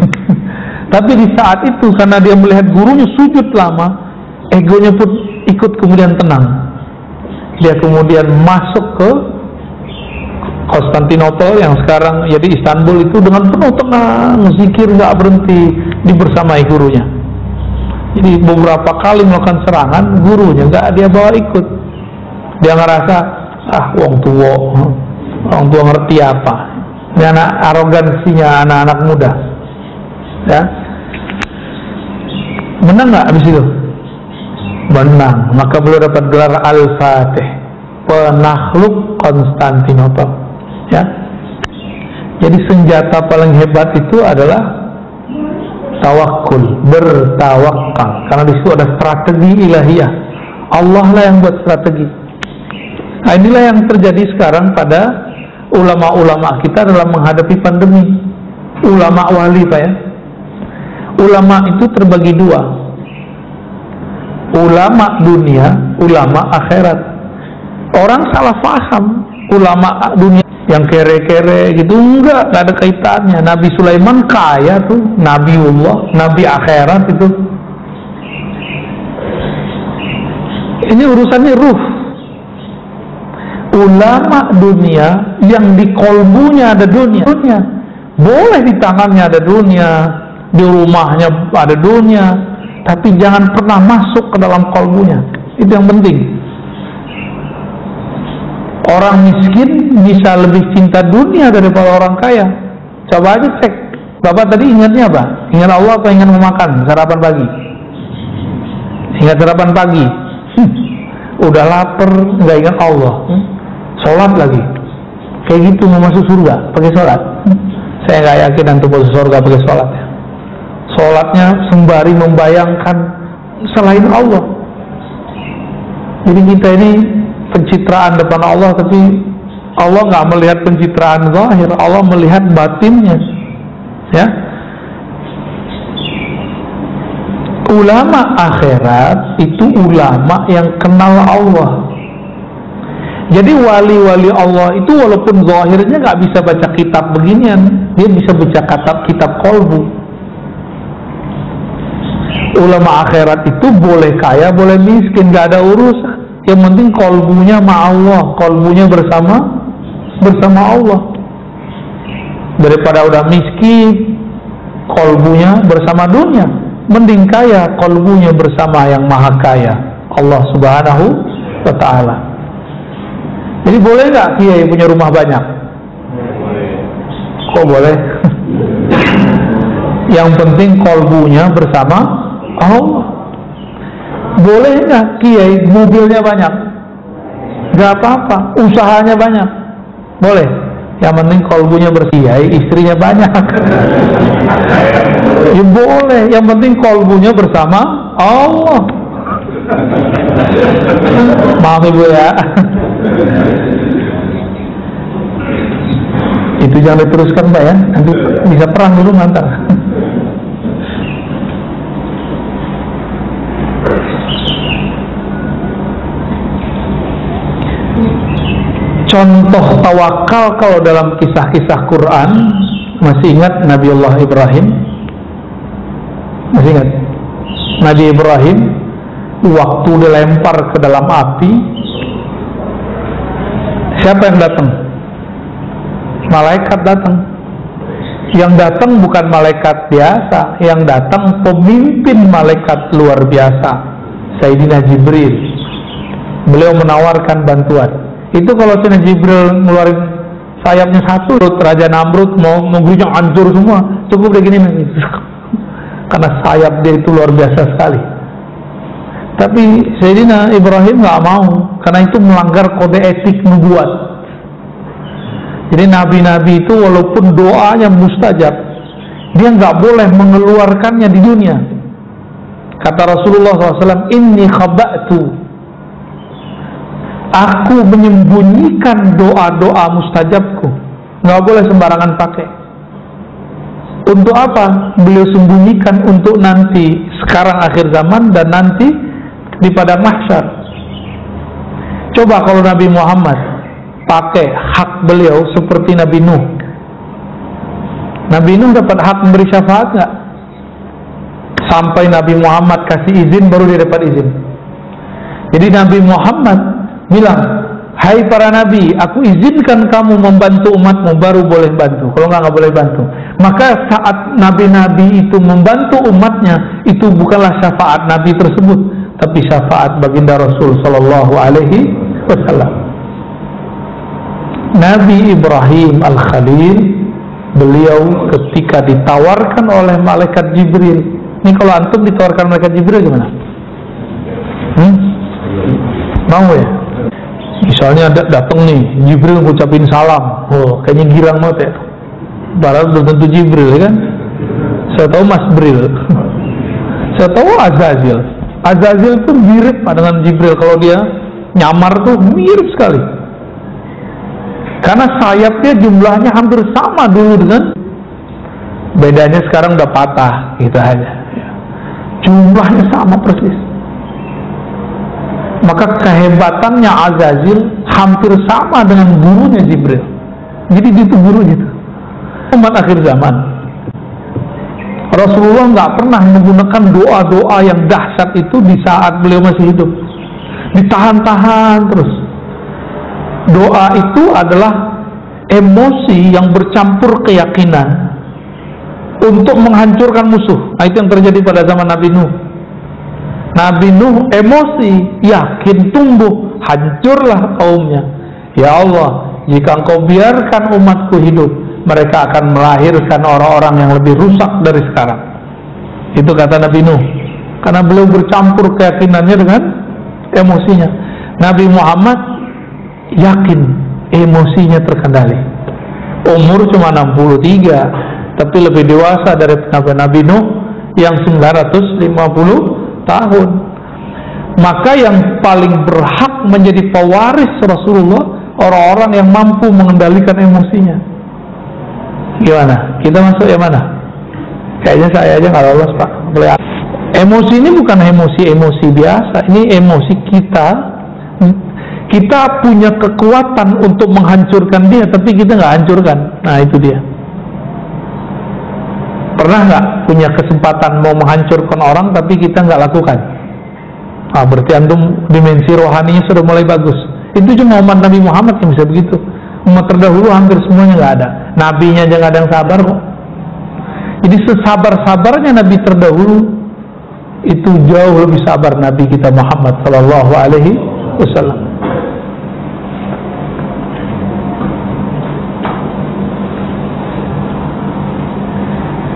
Tapi di saat itu karena dia melihat gurunya sujud lama, egonya pun ikut kemudian tenang. Dia kemudian masuk ke Konstantinopel yang sekarang jadi Istanbul itu dengan penuh tenang, zikir nggak berhenti, dibersamai gurunya. Jadi beberapa kali melakukan serangan, gurunya nggak dia bawa ikut. Dia ngerasa wong tua ngerti apa. Ini anak arogansinya anak-anak muda. Ya, menang nggak abis itu? Menang. Maka beliau dapat gelar Al-Fatih, penakluk Konstantinopel. Ya. Jadi senjata paling hebat itu adalah tawakul, bertawakal. Karena di situ ada strategi ilahiyah. Allah lah yang buat strategi. Nah, inilah yang terjadi sekarang pada ulama-ulama kita dalam menghadapi pandemi. Ulama wali, Pak, ya. Ulama itu terbagi dua, ulama dunia, ulama akhirat. Orang salah paham ulama dunia yang kere-kere gitu, enggak ada kaitannya. Nabi Sulaiman kaya tuh, Nabiullah, Nabi akhirat itu. Ini urusannya ruh. Ulama dunia yang di kolbunya ada dunia. Boleh di tangannya ada dunia, di rumahnya ada dunia, tapi jangan pernah masuk ke dalam kolbunya. Itu yang penting. Orang miskin bisa lebih cinta dunia daripada orang kaya. Coba aja cek. Bapak tadi ingatnya apa? Ingat Allah atau ingat memakan sarapan pagi? Ingat sarapan pagi. Udah lapar, nggak ingat Allah. Sholat lagi. Kayak gitu mau masuk surga pakai sholat. Saya nggak yakin nanti masuk surga pakai sholat. Sholatnya sembari membayangkan selain Allah. Jadi kita ini pencitraan depan Allah, tapi Allah nggak melihat pencitraan zahir, Allah melihat batinnya. Ya, ulama akhirat itu ulama yang kenal Allah. Jadi wali-wali Allah itu walaupun zahirnya nggak bisa baca kitab beginian, dia bisa baca kitab kolbu. Ulama akhirat itu boleh kaya, boleh miskin, nggak ada urusan. Yang penting kolbunya sama Allah, kolbunya bersama Allah. Daripada udah miskin, kolbunya bersama dunia. Mending kaya, kolbunya bersama yang maha kaya, Allah subhanahu wa ta'ala. Jadi boleh nggak kiai punya rumah banyak? Kok boleh? Yang penting kolbunya bersama Allah. Boleh nggak kiai mobilnya banyak? Gak apa-apa, usahanya banyak. Boleh. Yang penting kolbunya bersih, kiai istrinya banyak. Ya boleh, yang penting kolbunya bersama Allah. Maaf ibu ya. Itu jangan diteruskan Pak ya, nanti bisa perang dulu ngantar. Contoh tawakal kalau dalam kisah-kisah Quran, masih ingat Nabiullah Ibrahim? Masih ingat? Nabi Ibrahim waktu dilempar ke dalam api, siapa yang datang? Malaikat datang. Yang datang bukan malaikat biasa, yang datang pemimpin malaikat luar biasa, Sayyidina Jibril. Beliau menawarkan bantuan. Itu kalau Sayyidina Jibril ngeluarin sayapnya satu, Raja Namrud mau mengguyur hancur semua, cukup begini nih. Karena sayap dia itu luar biasa sekali. Tapi Sayyidina Ibrahim nggak mau, karena itu melanggar kode etik nubuat. Jadi nabi-nabi itu walaupun doanya mustajab, dia nggak boleh mengeluarkannya di dunia. Kata Rasulullah SAW, inni khaba'tu, aku menyembunyikan doa-doa mustajabku, nggak boleh sembarangan pakai. Untuk apa? Beliau sembunyikan untuk nanti, sekarang akhir zaman dan nanti di padang mahsyar. Coba kalau Nabi Muhammad pakai hak beliau seperti Nabi Nuh. Nabi Nuh dapat hak memberi syafaat nggak? Sampai Nabi Muhammad kasih izin baru dia dapat izin. Jadi Nabi Muhammad bilang, hai para nabi, aku izinkan kamu membantu umatmu, baru boleh bantu. Kalau nggak boleh bantu. Maka saat nabi-nabi itu membantu umatnya, itu bukanlah syafaat nabi tersebut, tapi syafaat baginda Rasul Sallallahu Alaihi Wasallam. Nabi Ibrahim Al-Khalil, beliau ketika ditawarkan oleh malaikat Jibril. Ini kalau antum ditawarkan malaikat Jibril gimana? Mau ya? Misalnya datang nih Jibril ngucapin salam, oh kayaknya girang banget ya. Padahal belum tentu Jibril kan? Saya tahu Mas Bril, saya tahu Azazil. Azazil pun mirip dengan Jibril, kalau dia nyamar tuh mirip sekali. Karena sayapnya jumlahnya hampir sama dulu dengan, bedanya sekarang udah patah gitu aja. Jumlahnya sama persis. Maka kehebatannya Azazil hampir sama dengan gurunya Jibril. Jadi itu guru gitu. Umat akhir zaman, Rasulullah nggak pernah menggunakan doa-doa yang dahsyat itu di saat beliau masih hidup. Ditahan-tahan terus. Doa itu adalah emosi yang bercampur keyakinan untuk menghancurkan musuh. Nah, itu yang terjadi pada zaman Nabi Nuh. Nabi Nuh emosi, yakin tumbuh, hancurlah kaumnya. Ya Allah, jika Engkau biarkan umatku hidup, mereka akan melahirkan orang-orang yang lebih rusak dari sekarang. Itu kata Nabi Nuh. Karena beliau bercampur keyakinannya dengan emosinya. Nabi Muhammad yakin emosinya terkendali. Umur cuma 63, tapi lebih dewasa dari Nabi Nuh yang 950 tahun. Maka yang paling berhak menjadi pewaris Rasulullah orang-orang yang mampu mengendalikan emosinya. Gimana? Kita masuk yang mana? Kayaknya saya aja nggak lolos, Pak. Emosi ini bukan emosi biasa. Ini emosi kita. Kita punya kekuatan untuk menghancurkan dia, tapi kita nggak hancurkan. Nah, itu dia. Pernah nggak punya kesempatan mau menghancurkan orang, tapi kita nggak lakukan? Nah, berarti antum dimensi rohaninya sudah mulai bagus. Itu cuma umat Nabi Muhammad yang bisa begitu. Umat terdahulu hampir semuanya nggak ada. Nabinya aja nggak ada yang sabar kok. Jadi sesabar-sabarnya Nabi terdahulu, itu jauh lebih sabar Nabi kita Muhammad Sallallahu Alaihi Wasallam.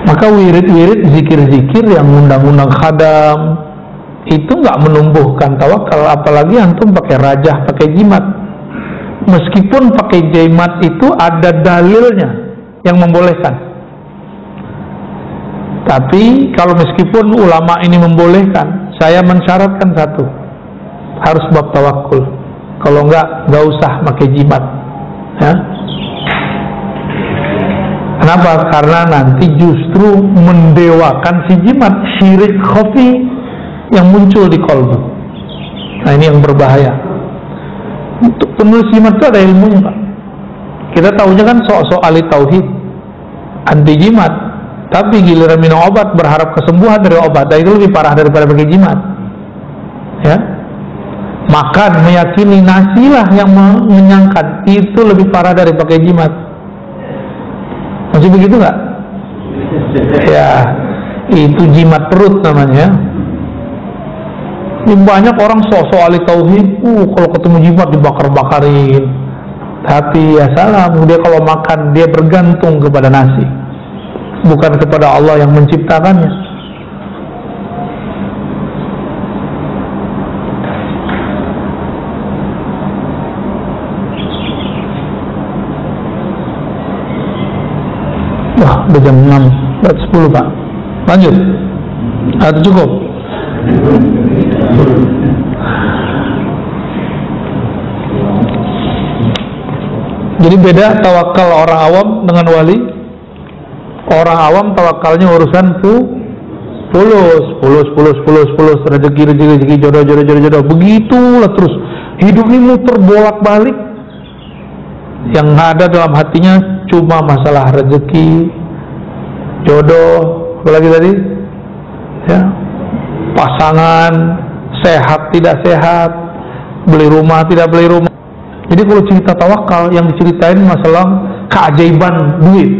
Maka wirid-wirid, zikir-zikir yang undang-undang khadam itu nggak menumbuhkan tawakal, apalagi antum pakai rajah, pakai jimat. Meskipun pakai jimat itu ada dalilnya yang membolehkan, tapi kalau meskipun ulama ini membolehkan, saya mensyaratkan satu, harus bab tawakul. Kalau nggak usah pakai jimat, ya. Kenapa? Karena nanti justru mendewakan si jimat, syirik khafi yang muncul di kolbu. Nah, ini yang berbahaya. Untuk penulis jimat itu ada ilmunya, Pak. Kita tahunya kan sok-sok ahli tauhid, anti jimat, tapi giliran minum obat berharap kesembuhan dari obat, itu lebih parah daripada pakai jimat. Ya, makan meyakini nasilah yang mengenyangkan, itu lebih parah dari pakai jimat. Masih begitu nggak? Ya, itu jimat perut namanya. Ini banyak orang sok-sok ahli tauhid, kalau ketemu jimat dibakar-bakarin. Tapi ya salah, dia kalau makan dia bergantung kepada nasi, bukan kepada Allah yang menciptakannya. Wah, udah jam 6, 10 Pak. Lanjut. Atau cukup? Jadi beda tawakal orang awam dengan wali. Orang awam tawakalnya urusan fulus, rezeki, jodoh. Begitulah terus. Hidup ini muter bolak-balik. Yang ada dalam hatinya cuma masalah rezeki, jodoh, apalagi tadi, ya, pasangan, sehat tidak sehat, beli rumah tidak beli rumah. Jadi kalau cerita tawakal yang diceritain masalah keajaiban duit.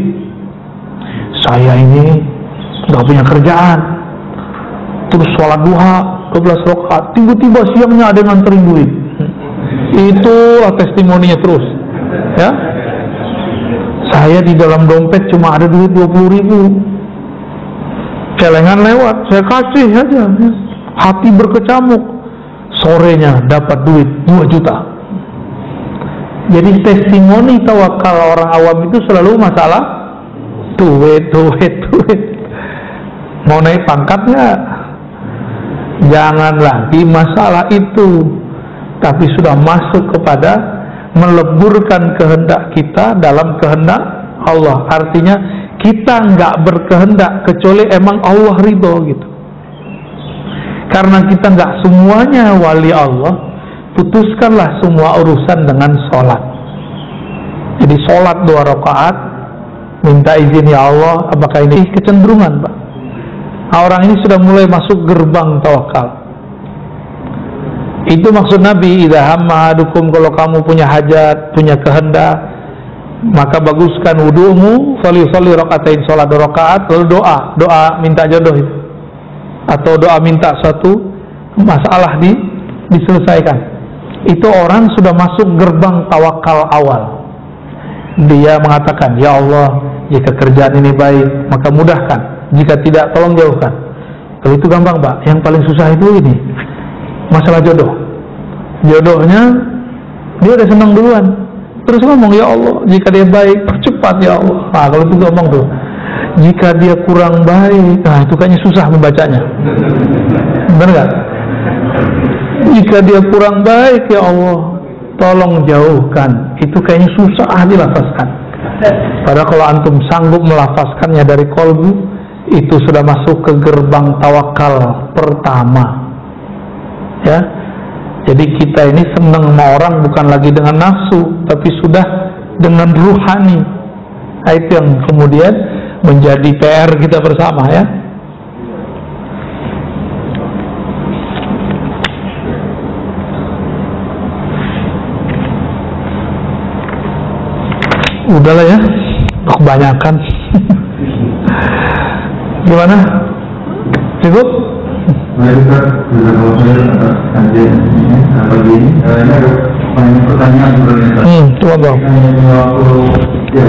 Saya ini nggak punya kerjaan, terus sholat duha 12 rakaat, tiba-tiba siangnya ada yang nganterin duit. Itulah testimoninya terus. Ya, saya di dalam dompet cuma ada duit 20.000, celengan lewat, saya kasih aja, hati berkecamuk, sorenya dapat duit 2 juta. Jadi testimoni tawakal orang awam itu selalu masalah duit. Mau naik pangkat nggak? Jangan lagi masalah itu, tapi sudah masuk kepada meleburkan kehendak kita dalam kehendak Allah. Artinya kita nggak berkehendak kecuali emang Allah ridho gitu. Karena kita nggak semuanya wali Allah, putuskanlah semua urusan dengan sholat. Jadi sholat 2 rakaat, minta izin, ya Allah, apakah ini kecenderungan, Pak? Nah, orang ini sudah mulai masuk gerbang tawakal. Itu maksud Nabi, idza hamma ahadukum, kalau kamu punya hajat, punya kehendak, maka baguskan wudu'mu, falyusalli rakaatain, sholat 2 rakaat, lalu doa minta jodoh itu, atau doa minta suatu masalah diselesaikan. Itu orang sudah masuk gerbang tawakal awal. Dia mengatakan, ya Allah, jika kerjaan ini baik maka mudahkan, jika tidak tolong jauhkan. Kalau itu gampang, Pak. Yang paling susah itu ini, masalah jodoh. Jodohnya dia udah senang duluan, terus ngomong, ya Allah, jika dia baik percepat ya Allah. Nah, kalau itu ngomong tuh, jika dia kurang baik, nah itu kayaknya susah membacanya. Benar nggak? Jika dia kurang baik, ya Allah, tolong jauhkan. Itu kayaknya susah dilafazkan. Padahal kalau antum sanggup melafazkannya dari kolbu, itu sudah masuk ke gerbang tawakal pertama. Ya, jadi kita ini senang sama orang bukan lagi dengan nafsu, tapi sudah dengan ruhani. Nah, itu yang kemudian menjadi PR kita bersama, ya. Udahlah ya, kebanyakan. Gimana? Cukup? Baik, Ustaz, kalau saya kajian ini pagi ini ada banyak pertanyaan sebenarnya. Coba dong. Ya,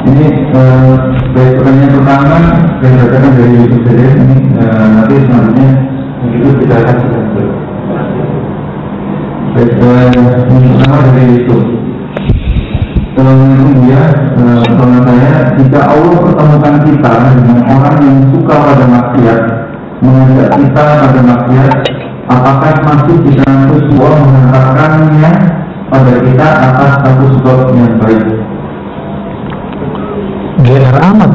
ini baik, pertanyaan pertama yang datang dari YouTube saja. Ini nanti selanjutnya begitu kita akan sedang. Baik, ini pertama dari YouTube. Kemudian pertanyaan saya, jika Allah pertemukan kita dengan orang yang suka pada maksiat, mengajak kita pada maksiat, apakah masih bisa sesuai menghantarkannya pada kita atas status sebab yang baik? GR amat.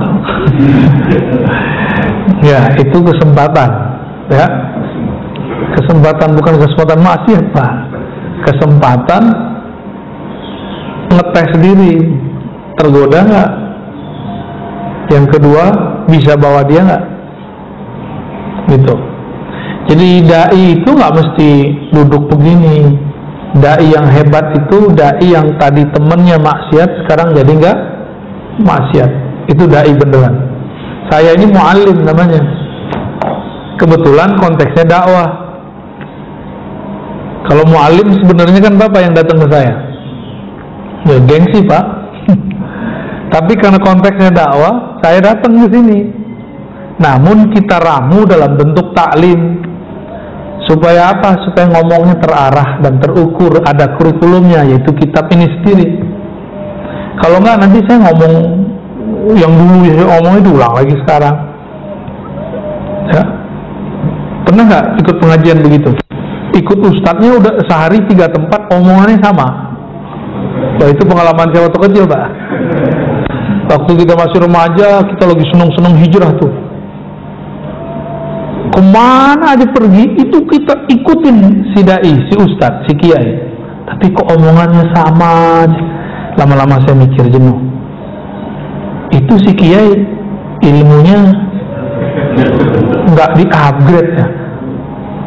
Ya, itu kesempatan, ya. Kesempatan bukan kesempatan maksiat, Pak. Kesempatan ngetes diri, tergoda nggak? Yang kedua, bisa bawa dia nggak? Gitu. Jadi dai itu nggak mesti duduk begini. Dai yang hebat itu dai yang tadi temennya maksiat, sekarang jadi nggak maksiat. Itu dai beneran. Saya ini mu'allim namanya. Kebetulan konteksnya dakwah. Kalau mu'allim sebenarnya kan Bapak yang datang ke saya. Ya gengsi, Pak. Tapi karena konteksnya dakwah, saya datang ke sini. Namun kita ramu dalam bentuk taklim. Supaya apa? Supaya ngomongnya terarah dan terukur, ada kurikulumnya, yaitu kitab ini sendiri. Kalau enggak, nanti saya ngomong yang dulu saya ngomong itu ulang lagi sekarang. Ya. Pernah nggak ikut pengajian begitu? Ikut ustadznya udah sehari 3 tempat, omongannya sama. Nah, itu pengalaman saya waktu kecil, Pak. Waktu kita masih remaja, kita lagi seneng-seneng hijrah tuh. Kemana aja pergi, itu kita ikutin si dai, si ustadz, si kiai. Tapi kok omongannya sama aja. Lama-lama saya mikir jenuh. Itu si kiai ilmunya nggak di-upgrade ya.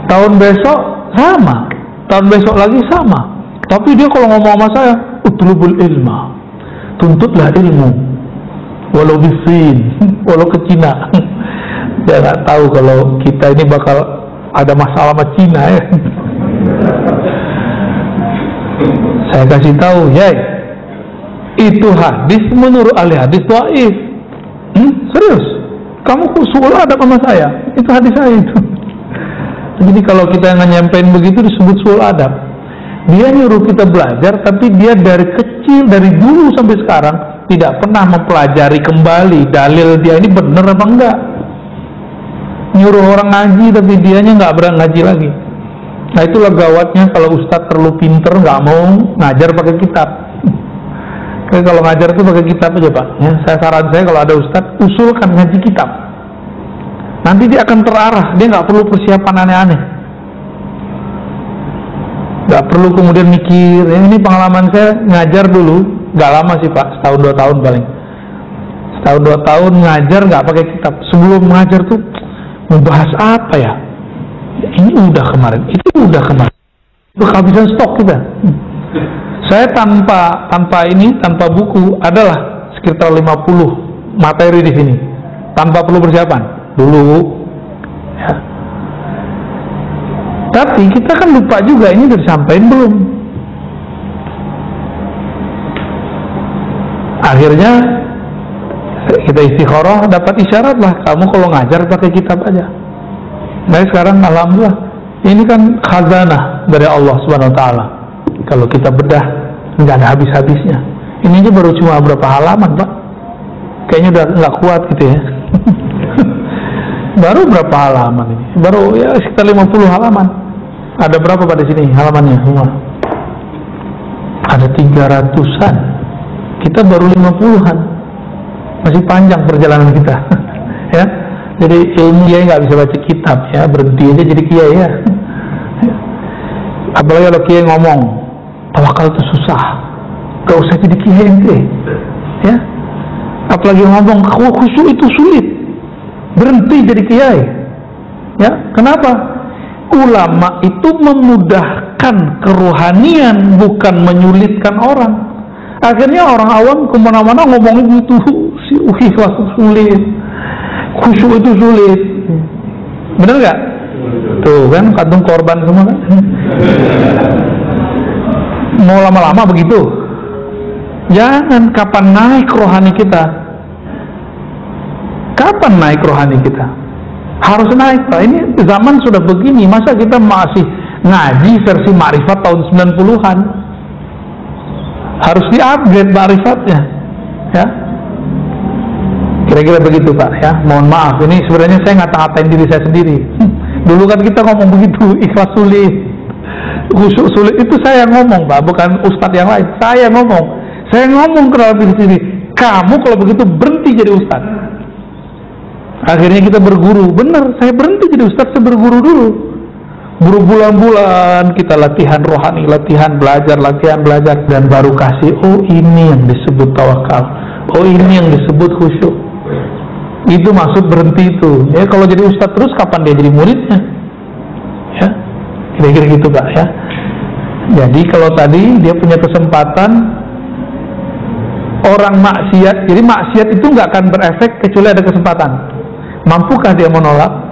Tahun besok sama, tahun besok lagi sama. Tapi dia kalau ngomong sama saya, utlubul ilma, tuntutlah ilmu, walau bisin, walau ke Cina. Dia nggak tahu kalau kita ini bakal ada masalah sama Cina ya. Saya kasih tahu, ya, itu hadis menurut ahli hadis dhaif. Serius? Kamu khusul ada sama saya? Itu hadis saya itu. Jadi kalau kita yang nyampein begitu disebut sul adab. Dia nyuruh kita belajar, tapi dia dari kecil, dari dulu sampai sekarang tidak pernah mempelajari kembali dalil dia ini benar apa enggak. Nyuruh orang ngaji, tapi dianya nggak berani ngaji lagi. Nah itulah gawatnya kalau ustadz terlalu pinter nggak mau ngajar pakai kitab. Kalau ngajar itu pakai kitab aja Pak ya. Saran saya kalau ada ustadz usulkan ngaji kitab. Nanti dia akan terarah, dia nggak perlu persiapan aneh-aneh, nggak perlu kemudian mikir. Ini pengalaman saya ngajar dulu, nggak lama sih Pak, setahun 2 tahun paling. Setahun 2 tahun ngajar nggak pakai kitab. Sebelum mengajar tuh membahas apa ya? Ini udah kemarin, itu udah kemarin. Itu kehabisan stok kita. Saya tanpa buku adalah sekitar 50 materi di sini, tanpa perlu persiapan dulu. Ya. Tapi kita kan lupa juga ini udah disampaikan belum. Akhirnya kita istikharah, dapat isyarat lah, kamu kalau ngajar pakai kitab aja. Nah sekarang alhamdulillah ini kan khazanah dari Allah Subhanahu Wa Taala. Kalau kita bedah nggak ada habis-habisnya. Ini aja baru cuma berapa halaman Pak? Kayaknya udah nggak kuat gitu ya. Baru berapa halaman ini? Baru ya sekitar 50 halaman. Ada berapa pada sini halamannya semua? Ada 300-an. Kita baru 50-an. Masih panjang perjalanan kita. Ya. Jadi ilmu kiai nggak bisa baca kitab ya, berhenti aja jadi kiai ya. Apalagi kalau kiai ngomong tawakal itu susah, gak usah jadi kiai ente. Ya. Apalagi ngomong khusyuk itu sulit, berhenti jadi kiai. Ya, kenapa? Ulama itu memudahkan kerohanian, bukan menyulitkan orang. Akhirnya orang awam kemana-mana ngomongin gitu, si ikhlas sulit, khusyuk itu sulit. Bener gak? Tuh kan kantong korban semua kan. Mau lama-lama begitu? Jangan. Kapan naik rohani kita? Kapan naik rohani kita? Harus naik Pak. Ini zaman sudah begini, masa kita masih ngaji versi Ma'rifat tahun 90-an? Harus di-upgrade ma'rifatnya ya. Kira-kira begitu Pak ya. Mohon maaf, ini sebenarnya saya ngata-ngatain diri saya sendiri. Dulu kan kita ngomong begitu, ikhlas sulit, khusyuk sulit, itu saya ngomong Pak, bukan ustadz yang lain. Saya ngomong ke dalam diri sendiri, kamu kalau begitu berhenti jadi ustadz. Akhirnya kita berguru. Benar, saya berhenti jadi ustadz, saya berguru dulu. Berbulan-bulan kita latihan rohani, latihan belajar, dan baru kasih, oh ini yang disebut tawakal, oh ini yang disebut khusyuk. Itu maksud berhenti itu. Ya kalau jadi ustadz terus kapan dia jadi muridnya? Ya, kira-kira gitu Pak ya. Jadi kalau tadi dia punya kesempatan, orang maksiat, jadi maksiat itu nggak akan berefek kecuali ada kesempatan. Mampukah dia menolak?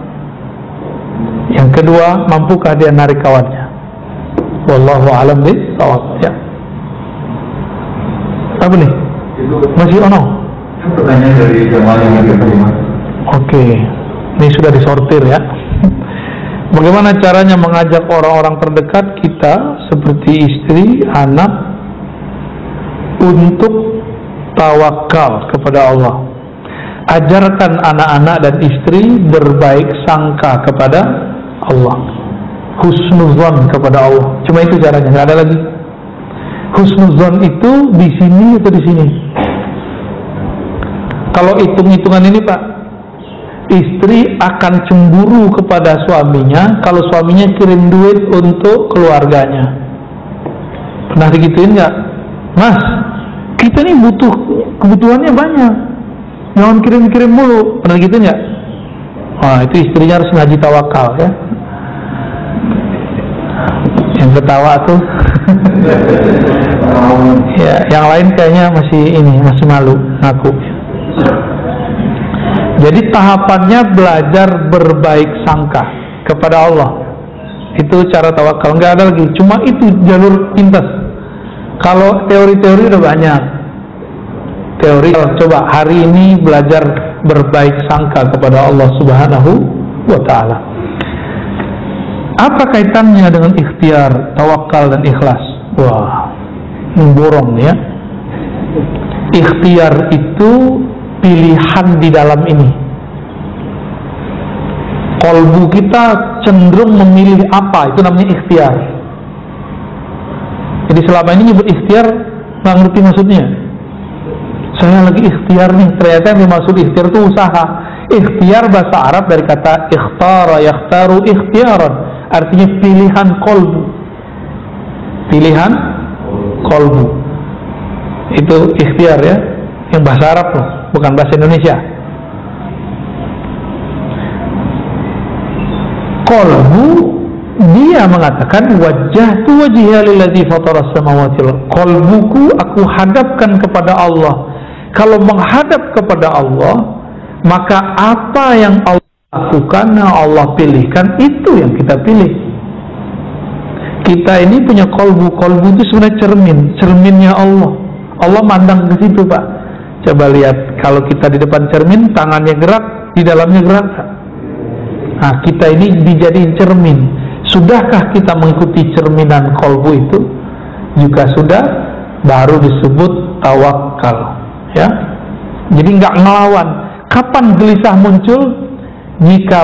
Yang kedua, mampukah dia narik kawannya? Wallahu a'lam bishawab ya. Apa nih? Masih ono? Pertanyaan dari jemaah yang ada terima. Oke, ini sudah disortir ya. Bagaimana caranya mengajak orang-orang terdekat kita seperti istri, anak untuk tawakal kepada Allah? Ajarkan anak-anak dan istri berbaik sangka kepada Allah, husnuzon kepada Allah. Cuma itu caranya, nggak ada lagi. Husnuzon itu di sini atau di sini? Kalau hitung-hitungan ini Pak, istri akan cemburu kepada suaminya kalau suaminya kirim duit untuk keluarganya. Pernah digituin nggak? Mas, kita nih butuh, kebutuhannya banyak, jangan kirim-kirim mulu. Pernah gitu nggak? Wah, itu istrinya harus ngaji tawakal ya. Yang ketawa tuh ya, yang lain kayaknya masih malu ngaku. Jadi tahapannya belajar berbaik sangka kepada Allah. Itu cara tawakal, nggak ada lagi. Cuma itu jalur pintas. Kalau teori-teori udah banyak. Teori, coba hari ini belajar berbaik sangka kepada Allah Subhanahu wa Ta'ala. Apa kaitannya dengan ikhtiar, tawakal dan ikhlas? Wah, memborong ya. Ikhtiar itu pilihan di dalam ini. Kolbu kita cenderung memilih apa, itu namanya ikhtiar. Jadi selama ini nyebut ikhtiar nggak ngerti maksudnya. Saya lagi ikhtiar nih, ternyata yang dimaksud ikhtiar itu usaha. Ikhtiar bahasa Arab dari kata ikhtara, yakhtaru ikhtiaran, artinya pilihan kolbu. Pilihan kolbu itu ikhtiar ya, yang bahasa Arab loh, bukan bahasa Indonesia. Kolbu, dia mengatakan wajjahtu wajhiya lilladzi fataras samawati wal ardh. Kolbuku aku hadapkan kepada Allah. Kalau menghadap kepada Allah, maka apa yang Allah lakukan, yang Allah pilihkan, itu yang kita pilih. Kita ini punya kolbu. Kolbu itu sebenarnya cerminnya Allah. Allah mandang ke situ, Pak. Coba lihat, kalau kita di depan cermin, tangannya gerak, di dalamnya gerak. Nah, kita ini dijadiin cermin. Sudahkah kita mengikuti cerminan kolbu itu? Jika sudah, baru disebut tawakal. Ya, jadi nggak ngelawan. Kapan gelisah muncul? Jika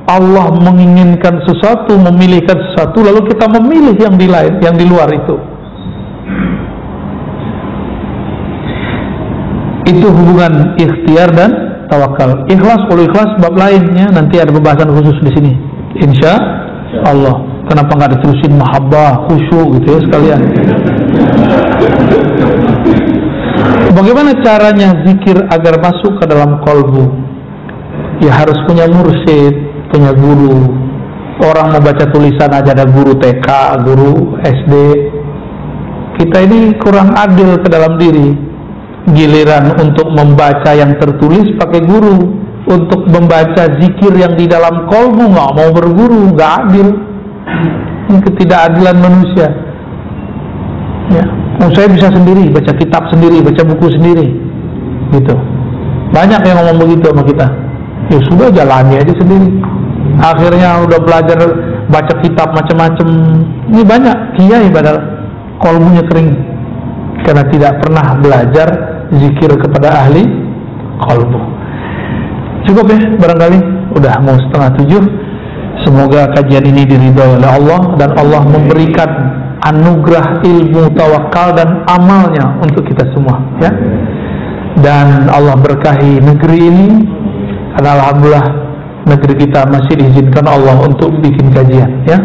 Allah menginginkan sesuatu, memilihkan sesuatu, lalu kita memilih yang di lain, yang di luar itu. Itu hubungan ikhtiar dan tawakal. Ikhlas, kalau ikhlas bab lainnya nanti ada pembahasan khusus di sini. Insya Allah. Kenapa nggak diterusin mahabbah, khusyuk gitu ya sekalian? Bagaimana caranya zikir agar masuk ke dalam kolbu? Ya harus punya mursyid, punya guru. Orang mau baca tulisan aja ada guru TK, guru SD. Kita ini kurang adil ke dalam diri. Giliran untuk membaca yang tertulis pakai guru, untuk membaca zikir yang di dalam kolbu nggak mau berguru, nggak adil. Ini ketidakadilan manusia. Ya, saya bisa sendiri, baca kitab sendiri, baca buku sendiri, gitu. Banyak yang ngomong begitu sama kita. Ya sudah, jalani aja sendiri. Akhirnya udah belajar baca kitab macam-macam. Ini banyak kiai padahal kolbunya kering karena tidak pernah belajar zikir kepada ahli kolbu. Cukup ya, barangkali udah mau 6:30. Semoga kajian ini diridhoi oleh Allah dan Allah memberikan anugerah ilmu tawakal dan amalnya untuk kita semua ya. Dan Allah berkahi negeri ini. Karena alhamdulillah negeri kita masih diizinkan Allah untuk bikin kajian ya.